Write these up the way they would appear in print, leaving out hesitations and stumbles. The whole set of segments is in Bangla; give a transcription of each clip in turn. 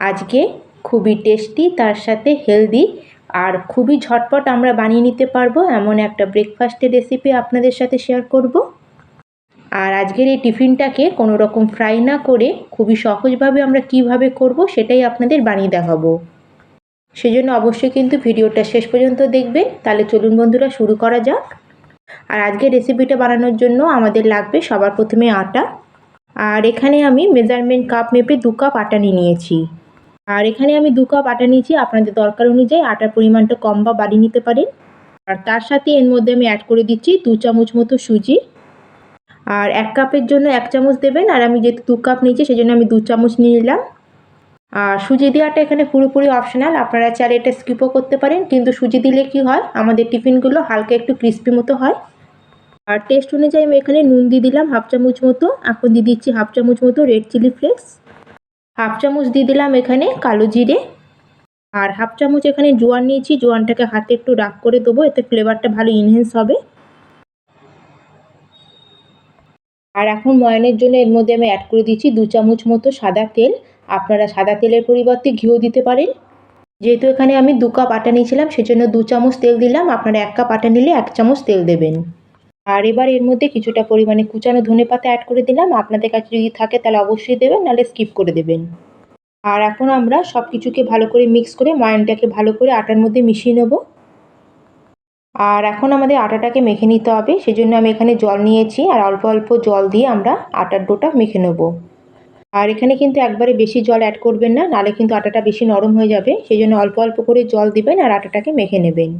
আজকে খুবই টেস্টি, তার সাথে হেলদি আর খুবই ঝটপট আমরা বানিয়ে নিতে পারবো এমন একটা ব্রেকফাস্টের রেসিপি আপনাদের সাথে শেয়ার করব। আর আজকের এই টিফিনটাকে কোনো রকম ফ্রাই না করে খুবই সহজভাবে আমরা কিভাবে করব সেটাই আপনাদের বানিয়ে দেখাবো। সেজন্য অবশ্যই কিন্তু ভিডিওটা শেষ পর্যন্ত দেখবেন। তাহলে চলুন বন্ধুরা, শুরু করা যাক। আর আজকের রেসিপিটা বানানোর জন্য আমাদের লাগবে সবার প্রথমে আটা। আর এখানে আমি মেজারমেন্ট কাপ মেপে 2 কাপ আটা নিয়েছি। আর এখানে আমি 2 কাপ আটা নিয়েছি। আপনাদের দরকার অনুযায়ী আটার পরিমাণটা কম বা বাড়িয়ে নিতে পারেন। আর তার সাথে এর মধ্যে আমি অ্যাড করে দিচ্ছি 2 চামচ মতো সুজি। আর 1 কাপের জন্য 1 চামচ দেবেন, আর আমি যেহেতু 2 কাপ নিয়েছি সেজন্য আমি 2 চামচ নিয়ে নিলাম। আর সুজি দেওয়াটা এখানে পুরোপুরি অপশনাল, আপনারা চাইলে এটা স্কিপও করতে পারেন, কিন্তু সুজি দিলে কি হয় আমাদের টিফিনগুলো হালকা একটু ক্রিস্পি মতো হয়। আর টেস্ট অনুযায়ী আমি এখানে নুন দিয়ে দিলাম 1/2 চামচ মতো। এখন দিয়ে দিচ্ছি 1/2 চামচ মতো রেড চিলি ফ্লেক্স। 1/2 চামচ দিয়ে দিলাম এখানে কালো জিরে। আর 1/2 চামচ এখানে জোয়ান নিয়েছি, জোয়ানটাকে হাতে একটু রাগ করে দেবো, এতে ফ্লেভারটা ভালো ইনহ্যান্স হবে। আর এখন ময়ানের জন্য এর মধ্যে আমি অ্যাড করে দিচ্ছি 2 চামচ মতো সাদা তেল। আপনারা সাদা তেলের পরিবর্তে ঘিও দিতে পারেন। যেহেতু এখানে আমি 2 কাপ আটা নিয়েছিলাম সেজন্য 2 চামচ তেল দিলাম। আপনারা 1 কাপ আটা নিলে 1 চামচ তেল দেবেন। আর এবার এর মধ্যে কিছুটা পরিমাণে কুচানো ধনেপাতা অ্যাড করে দিলাম। আপনাদের কাছে যদি থাকে তাহলে অবশ্যই দেবেন, নাহলে স্কিপ করে দেবেন। আর এখন আমরা সব কিছুকে ভালো করে মিক্স করে ময়ানটাকে ভালো করে আটার মধ্যে মিশিয়ে নেব। আর এখন আমাদের আটাটাকে মেখে নিতে হবে, সেজন্য আমি এখানে জল নিয়েছি আর অল্প অল্প জল দিয়ে আমরা আটার ডোটা মেখে নেব। আর এখানে কিন্তু একবারে বেশি জল অ্যাড করবেন না, নাহলে কিন্তু আটাটা বেশি নরম হয়ে যাবে। সেই জন্য অল্প অল্প করে জল দিবেন আর আটাটাকে মেখে নেবেন।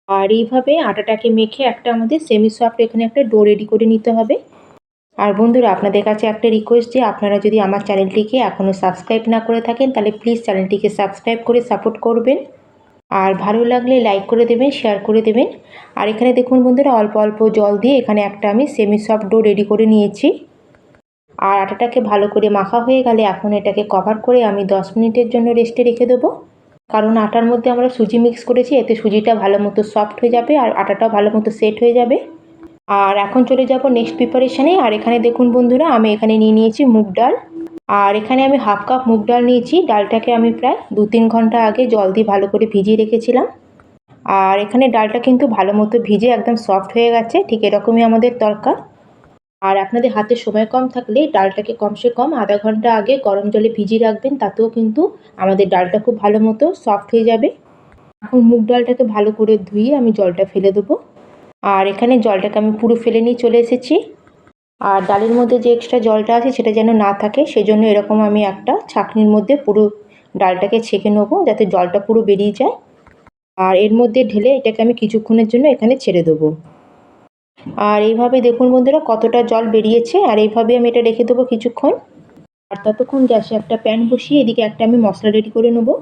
আর এইভাবে আটাটাকে মেখে একটা আমাদের সেমি সফট এখানে একটা ডো রেডি করে নিতে হবে। আর বন্ধুরা, আপনাদের কাছে একটা রিকোয়েস্ট, যে আপনারা যদি আমার চ্যানেলটিকে এখনও সাবস্ক্রাইব না করে থাকেন তাহলে প্লিজ চ্যানেলটিকে সাবস্ক্রাইব করে সাপোর্ট করবেন। আর ভালো লাগলে লাইক করে দেবেন, শেয়ার করে দেবেন। আর এখানে দেখুন বন্ধুরা, অল্প অল্প জল দিয়ে এখানে একটা আমি সেমি সফট ডো রেডি করে নিয়েছি। আর আটাটাকে ভালো করে মাখা হয়ে গেলে এখন এটাকে কভার করে আমি 10 মিনিটের জন্য রেস্টে রেখে দেবো। কারণ আটার মধ্যে আমরা সুজি মিক্স করেছি, এতে সুজিটা ভালো মতো সফট হয়ে যাবে আর আটাটাও ভালো মতো সেট হয়ে যাবে। আর এখন চলে যাব নেক্সট প্রিপারেশানে। আর এখানে দেখুন বন্ধুরা, আমি এখানে নিয়ে নিয়েছি মুগ ডাল। আর এখানে আমি 1/2 কাপ মুগ ডাল নিয়েছি। ডালটাকে আমি প্রায় 2-3 ঘন্টা আগে জল দিয়ে ভালো করে ভিজিয়ে রেখেছিলাম। আর এখানে ডালটা কিন্তু ভালো মতো ভিজে একদম সফট হয়ে গেছে, ঠিক এরকমই আমাদের দরকার। আর আপনাদের হাতে সময় কম থাকলে ডালটাকে কমসে কম আধা ঘন্টা আগে গরম জলে ভিজিয়ে রাখবেন, তাতেও কিন্তু আমাদের ডালটা খুব ভালো মতো সফট হয়ে যাবে। এখন মুগ ডালটাকে ভালো করে ধুয়ে আমি জলটা ফেলে দেবো। আর এখানে জলটাকে আমি পুরো ফেলে নিয়ে চলে এসেছি। আর ডালের মধ্যে যে এক্সট্রা জলটা আছে সেটা যেন না থাকে, সেজন্য এরকম আমি একটা ছাঁকনির মধ্যে পুরো ডালটাকে ছেঁকে নেবো, যাতে জলটা পুরো বেরিয়ে যায়। আর এর মধ্যে ঢেলে এটাকে আমি কিছুক্ষণের জন্য এখানে ছেড়ে দেবো। আর এইভাবে দেখুন বন্ধুরা কতটা জল বেরিয়েছে। আর এইভাবে আমি এটা রেখে দেবো কিছুক্ষণ। আর ততক্ষণ গ্যাসে একটা প্যান বসিয়ে এদিকে একটা আমি মশলা রেডি করে নেবো।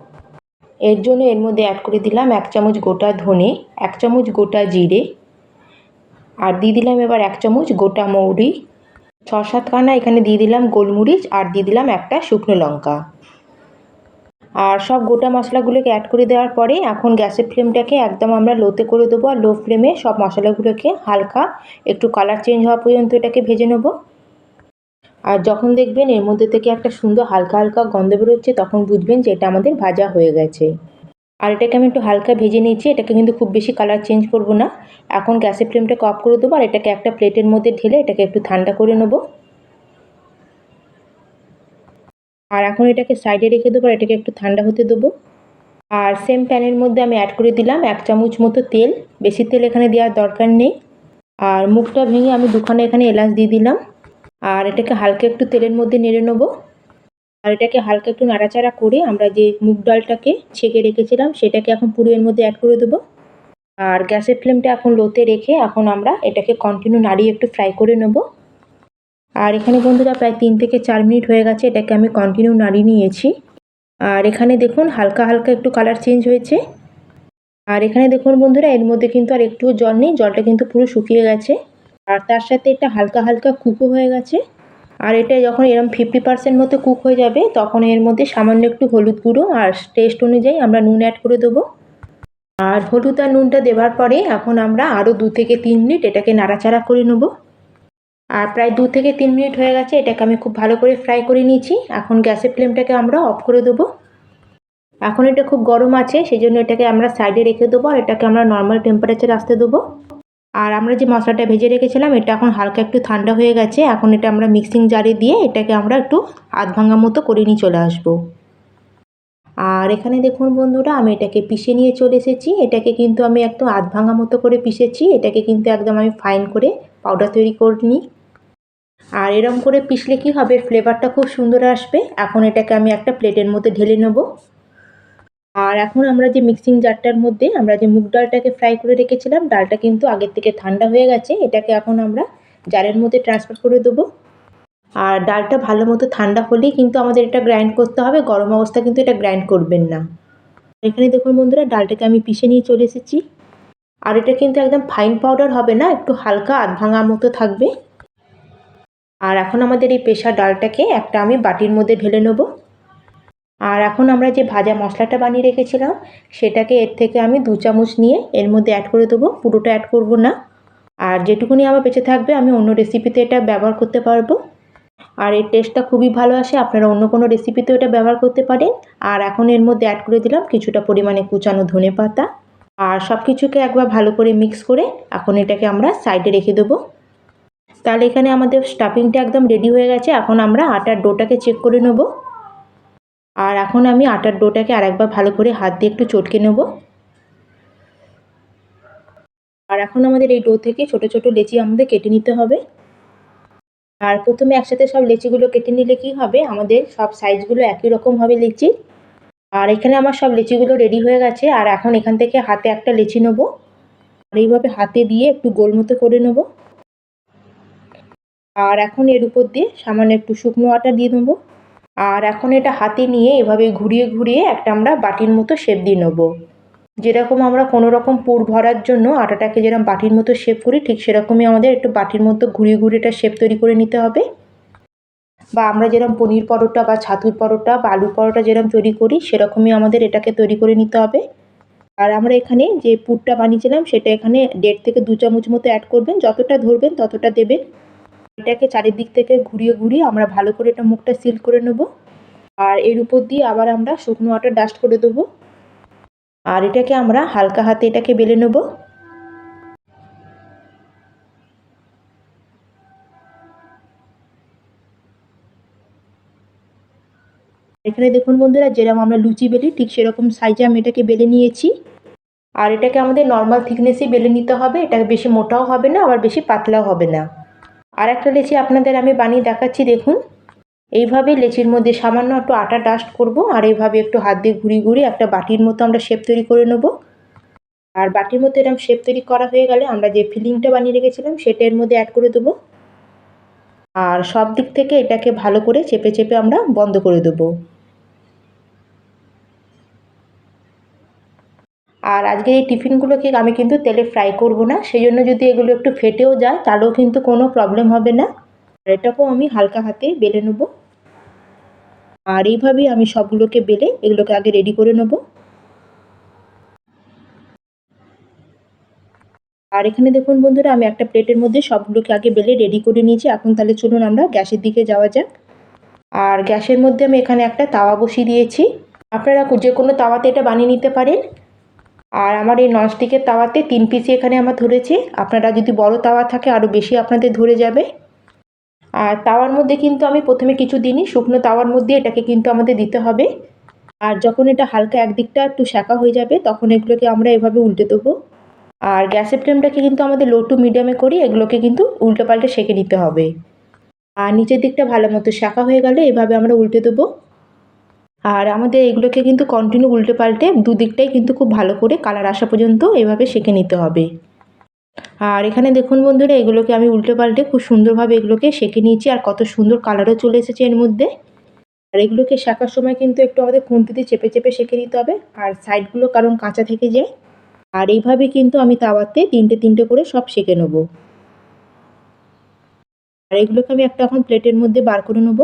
এর জন্য এর মধ্যে অ্যাড করে দিলাম 1 চামচ গোটা ধনে, 1 চামচ গোটা জিরে, আর দিয়ে দিলাম এবার 1 চামচ গোটা মৌরি, 6-7 খানা এখানে দিয়ে দিলাম গোলমরিচ, আর দিয়ে দিলাম একটা শুকনো লঙ্কা। আর সব গোটা মশলাগুলোকে অ্যাড করে দেওয়ার পরে এখন গ্যাসের ফ্লেমটাকে একদম আমরা লোতে করে দেবো। আর লো ফ্লেমে সব মশলাগুলোকে হালকা একটু কালার চেঞ্জ হওয়া পর্যন্ত এটাকে ভেজে নেব। আর যখন দেখবেন এর মধ্যে থেকে একটা সুন্দর হালকা হালকা গন্ধ বেরোচ্ছে, তখন বুঝবেন যে এটা আমাদের ভাজা হয়ে গেছে। আর এটাকে আমি একটু হালকা ভেজে নিয়েছি, এটাকে কিন্তু খুব বেশি কালার চেঞ্জ করব না। এখন গ্যাসের ফ্লেমটাকে অফ করে দেবো আর এটাকে একটা প্লেটের মধ্যে ঢেলে এটাকে একটু ঠান্ডা করে নেব। আর এখন এটাকে সাইডে রেখে দেবো আর এটাকে একটু ঠান্ডা হতে দেবো। আর সেম প্যানের মধ্যে আমি অ্যাড করে দিলাম 1 চামচ মতো তেল। বেশি তেল এখানে দেওয়ার দরকার নেই। আর মুখটা ভেঙে আমি 2খানা এখানে এলাচ দিয়ে দিলাম। আর এটাকে হালকা একটু তেলের মধ্যে নেড়ে নেব। আর এটাকে হালকা একটু নাড়াচাড়া করে আমরা যে মুগ ডালটাকে ছেঁকে রেখেছিলাম সেটাকে এখন পুরো এর মধ্যে অ্যাড করে দেবো। আর গ্যাসের ফ্লেমটা এখন লোতে রেখে এখন আমরা এটাকে কন্টিনিউ নাড়িয়ে একটু ফ্রাই করে নেব। আর এখানে বন্ধুরা প্রায় 3 থেকে 4 মিনিট হয়ে গেছে, এটাকে আমি কন্টিনিউ নাড়িয়ে নিয়েছি। আর এখানে দেখুন হালকা হালকা একটু কালার চেঞ্জ হয়েছে। আর এখানে দেখুন বন্ধুরা এর মধ্যে কিন্তু আর একটুও জল নেই, জলটা কিন্তু পুরো শুকিয়ে গেছে। আর তার সাথে এটা হালকা হালকা কুকও হয়ে গেছে। আর এটা যখন এরকম 50% মতো কুক হয়ে যাবে তখন এর মধ্যে সামান্য একটু হলুদ গুঁড়ো আর টেস্ট অনুযায়ী আমরা নুন অ্যাড করে দেবো। আর হলুদ আর নুনটা দেওয়ার পরে এখন আমরা আরও 2 থেকে 3 মিনিট এটাকে নাড়াচাড়া করে নেব। আর প্রায় 2 থেকে 3 মিনিট হয়ে গেছে, এটাকে আমি খুব ভালো করে ফ্রাই করে নিয়েছি। এখন গ্যাসের ফ্লেমটাকে আমরা অফ করে দেবো। এখন এটা খুব গরম আছে, সেই জন্য এটাকে আমরা সাইডে রেখে দেবো আর এটাকে আমরা নর্মাল টেম্পারেচারে আসতে দেবো। আর আমরা যে মশলাটা ভেজে রেখেছিলাম এটা এখন হালকা একটু ঠান্ডা হয়ে গেছে। এখন এটা আমরা মিক্সিং জারে দিয়ে এটাকে আমরা একটু আধ ভাঙা মতো করে নিয়ে চলে আসবো। আর এখানে দেখুন বন্ধুরা, আমি এটাকে পিষে নিয়ে চলে এসেছি। এটাকে কিন্তু আমি একদম আধ ভাঙা মতো করে পিষেছি, এটাকে কিন্তু একদম আমি ফাইন করে পাউডার তৈরি করিনি। আর এরকম করে পিষলে কি হবে, ফ্লেভারটা খুব সুন্দর আসবে। এখন এটাকে আমি একটা প্লেটের মধ্যে ঢেলে নেব। আর এখন আমরা যে মিক্সিং জারটার মধ্যে আমরা যে মুগ ডালটাকে ফ্রাই করে রেখেছিলাম, ডালটা কিন্তু আগের থেকে ঠান্ডা হয়ে গেছে, এটাকে এখন আমরা জারের মধ্যে ট্রান্সফার করে দেবো। আর ডালটা ভালো মতো ঠান্ডা হলেই কিন্তু আমাদের এটা গ্রাইন্ড করতে হবে, গরম অবস্থা কিন্তু এটা গ্রাইন্ড করবেন না। এখানে দেখুন বন্ধুরা, ডালটাকে আমি পিষে নিয়ে চলে এসেছি। আর এটা কিন্তু একদম ফাইন পাউডার হবে না, একটু হালকা আধ ভাঙা মতো থাকবে। আর এখন আমাদের এই পেশা ডালটাকে একটা আমি বাটির মধ্যে ঢেলে নেব। আর এখন আমরা যে ভাজা মশলাটা বানিয়ে রেখেছিলাম সেটাকে এর থেকে আমি 2 চামচ নিয়ে এর মধ্যে অ্যাড করে দেবো, পুরোটা অ্যাড করব না। আর যেটুকুনি আমার বেঁচে থাকবে আমি অন্য রেসিপিতে এটা ব্যবহার করতে পারবো। আর এর টেস্টটা খুবই ভালো আসে, আপনারা অন্য কোনো রেসিপিতেও এটা ব্যবহার করতে পারেন। আর এখন এর মধ্যে অ্যাড করে দিলাম কিছুটা পরিমাণে কুচানো ধনেপাতা। আর সব কিছুকে একবার ভালো করে মিক্স করে এখন এটাকে আমরা সাইডে রেখে দেবো। তাহলে এখানে আমাদের স্টাফিংটা একদম রেডি হয়ে গেছে। এখন আমরা আটার ডোটাকে চেক করে নেব। আর এখন আমি আটার ডোটাকে আরেকবার ভালো করে হাত দিয়ে একটু চটকে নেব। আর এখন আমাদের এই ডো থেকে ছোট ছোট লেচি আমাদের কেটে নিতে হবে। আর প্রথমে একসাথে সব লেচিগুলো কেটে নিলে কি হবে, আমাদের সব সাইজগুলো একই রকম হবে লেচি। আর এখানে আমার সব লেচিগুলো রেডি হয়ে গেছে। আর এখন এখান থেকে হাতে একটা লেচি নেব আর এইভাবে হাতে দিয়ে একটু গোল মতো করে নেব। আর এখন এর উপর দিয়ে সামান্য একটু শুকনো আটা দিয়ে দেবো। আর এখন এটা হাতে নিয়ে এভাবে ঘুরিয়ে ঘুরিয়ে একটা আমরা বাটির মতো শেপ দিয়ে নেব। যেরকম আমরা কোনো রকম পুর ভরার জন্য আটাটাকে যেরকম বাটির মতো শেপ করি, ঠিক সেরকমই আমাদের একটু বাটির মতো ঘুরিয়ে ঘুরিয়ে এটা শেপ তৈরি করে নিতে হবে। বা আমরা যেরকম পনির পরোটা বা ছাতুর পরোটা বা আলুর পরোটা যেরকম তৈরি করি সেরকমই আমাদের এটাকে তৈরি করে নিতে হবে। আর আমরা এখানে যে পুরটা বানিয়েছিলাম সেটা এখানে 1.5 থেকে 2 চামচ মতো অ্যাড করবেন, যতটা ধরবেন ততটা দেবেন। এটাকে চারিদিক থেকে ঘুরিয়ে ঘুরিয়ে আমরা ভালো করে এটা মুখটা সিল করে নেব। আর এর উপর দিয়ে আবার আমরা শুকনো আটা ডাস্ট করে দেবো। আর এটাকে আমরা হালকা হাতে এটাকে বেলে নেব। এখানে দেখুন বন্ধুরা, যেরকম আমরা লুচি বেলি ঠিক সেরকম সাইজে আমি এটাকে বেলে নিয়েছি। আর এটাকে আমাদের নর্মাল থিকনেসেই বেলে নিতে হবে, এটা বেশি মোটাও হবে না আবার বেশি পাতলাও হবে না। আর একটা লেচি আপনাদের আমি বানিয়ে দেখাচ্ছি, দেখুন। এইভাবে লেচির মধ্যে সামান্য একটু আটা ডাস্ট করব আর এইভাবে একটু হাত দিয়ে ঘুরিয়ে ঘুরিয়ে একটা বাটির মতো আমরা শেপ তৈরি করে নেব। আর বাটির মতো এরকম শেপ তৈরি করা হয়ে গেলে আমরা যে ফিলিংটা বানিয়ে রেখেছিলাম সেটা এর মধ্যে অ্যাড করে দেবো। আর সব দিক থেকে এটাকে ভালো করে চেপে চেপে আমরা বন্ধ করে দেবো। আর আজকে এই টিফিনগুলোকে আমি কিন্তু তেলে ফ্রাই করব না, সেই জন্য যদি এগুলো একটু ফেটেও যায় তাহলেও কিন্তু কোনো প্রবলেম হবে না। আর এটাকেও আমি হালকা হাতে বেলে নেব। আর এইভাবেই আমি সবগুলোকে বেলে এগুলোকে আগে রেডি করে নেব। আর এখানে দেখুন বন্ধুরা, আমি একটা প্লেটের মধ্যে সবগুলোকে আগে বেলে রেডি করে নিয়েছি। এখন তাহলে চলুন আমরা গ্যাসের দিকে যাওয়া যাক। আর গ্যাসের মধ্যে আমি এখানে একটা তাওয়া বসিয়ে দিয়েছি। আপনারা যে কোনো তাওয়াতে এটা বানিয়ে নিতে পারেন। আর আমার এই ননস্টিকের তাওয়াতে 3 পিসই এখানে আমার ধরেছে, আপনারা যদি বড় তাওয়া থাকে আরও বেশি আপনাদের ধরে যাবে। আর তাওয়ার মধ্যে কিন্তু আমি প্রথমে কিছু দিইনি, শুকনো তাওয়ার মধ্যে এটাকে কিন্তু আমাদের দিতে হবে। আর যখন এটা হালকা একদিকটা একটু সেঁকা হয়ে যাবে তখন এগুলোকে আমরা এভাবে উল্টে দেবো। আর গ্যাসের ফ্লেমটাকে কিন্তু আমাদের লো টু মিডিয়ামে করি এগুলোকে কিন্তু উল্টে পাল্টে সেঁকে নিতে হবে। আর নিচের দিকটা ভালো মতো সেঁকা হয়ে গেলে এভাবে আমরা উল্টে দেবো। আর আমাদের এগুলোকে কিন্তু কন্টিনিউ উল্টে পাল্টে দুদিকটাই কিন্তু খুব ভালো করে কালার আসা পর্যন্ত এভাবে সেঁকে নিতে হবে। আর এখানে দেখুন বন্ধুরা, এগুলোকে আমি উল্টে পাল্টে খুব সুন্দরভাবে এগুলোকে সেঁকে নিয়েছি আর কত সুন্দর কালারও চলে এসেছে এর মধ্যে। আর এগুলোকে সেঁকার সময় কিন্তু একটু আমাদের খুন্তি দিয়ে চেপে চেপে সেঁকে নিতে হবে, আর সাইডগুলো কারণ কাঁচা থেকে যায়। আর এইভাবে কিন্তু আমি তাওয়াতে 3টে করে সব সেঁকে নেব। আর এগুলোকে আমি একটা এখন প্লেটের মধ্যে বার করে নেব।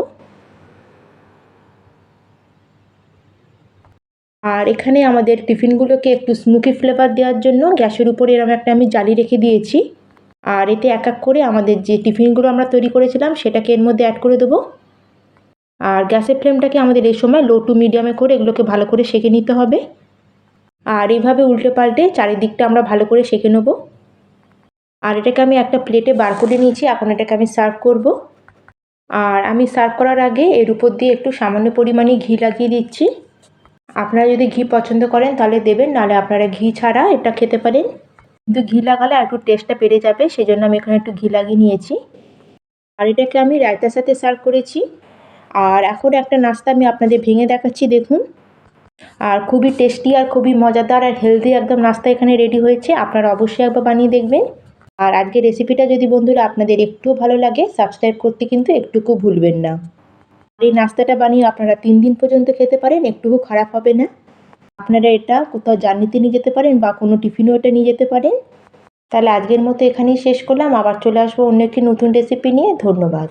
আর এখানে আমাদের টিফিনগুলোকে একটু স্মোকি ফ্লেভার দেওয়ার জন্য গ্যাসের উপরে এরকম একটা আমি জালি রেখে দিয়েছি। আর এতে এক এক করে আমাদের যে টিফিনগুলো আমরা তৈরি করেছিলাম সেটাকে এর মধ্যে অ্যাড করে দেবো। আর গ্যাসের ফ্লেমটাকে আমাদের এই সময় লো টু মিডিয়ামে করে এগুলোকে ভালো করে সেঁকে নিতে হবে। আর এইভাবে উল্টে পাল্টে চারিদিকটা আমরা ভালো করে সেঁকে নেব। আর এটাকে আমি একটা প্লেটে বার করে নিয়েছি, এখন এটাকে আমি সার্ভ করব। আর আমি সার্ভ করার আগে এর উপর দিয়ে একটু সামান্য পরিমাণে ঘি লাগিয়ে দিচ্ছি। আপনারা যদি ঘি পছন্দ করেন তাহলে দেবেন, নাহলে আপনারা ঘি ছাড়া এটা খেতে পারেন, কিন্তু ঘি লাগালে আর একটু টেস্টটা বেড়ে যাবে, সেই জন্য আমি এখানে একটু ঘি লাগিয়ে নিয়েছি। আর এটাকে আমি রায়তার সাথে সার্ভ করেছি। আর এখন একটা নাস্তা আমি আপনাদের ভেঙে দেখাচ্ছি, দেখুন। আর খুবই টেস্টি আর খুবই মজাদার আর হেলদি একদম নাস্তা এখানে রেডি হয়েছে, আপনারা অবশ্যই একবার বানিয়ে দেখবেন। আর আজকের রেসিপিটা যদি বন্ধুরা আপনাদের একটুও ভালো লাগে, সাবস্ক্রাইব করতে কিন্তু একটুকু ভুলবেন না। এই নাস্তাটা বানিয়ে আপনারা 3 দিন পর্যন্ত খেতে পারেন, একটুকু খারাপ হবে না। আপনারা এটা কোথাও জার্নিতে নিয়ে যেতে পারেন বা কোনো টিফিনেও এটা নিয়ে যেতে পারেন। তাহলে আজকের মতো এখানেই শেষ করলাম, আবার চলে আসবো অন্য একটি নতুন রেসিপি নিয়ে। ধন্যবাদ।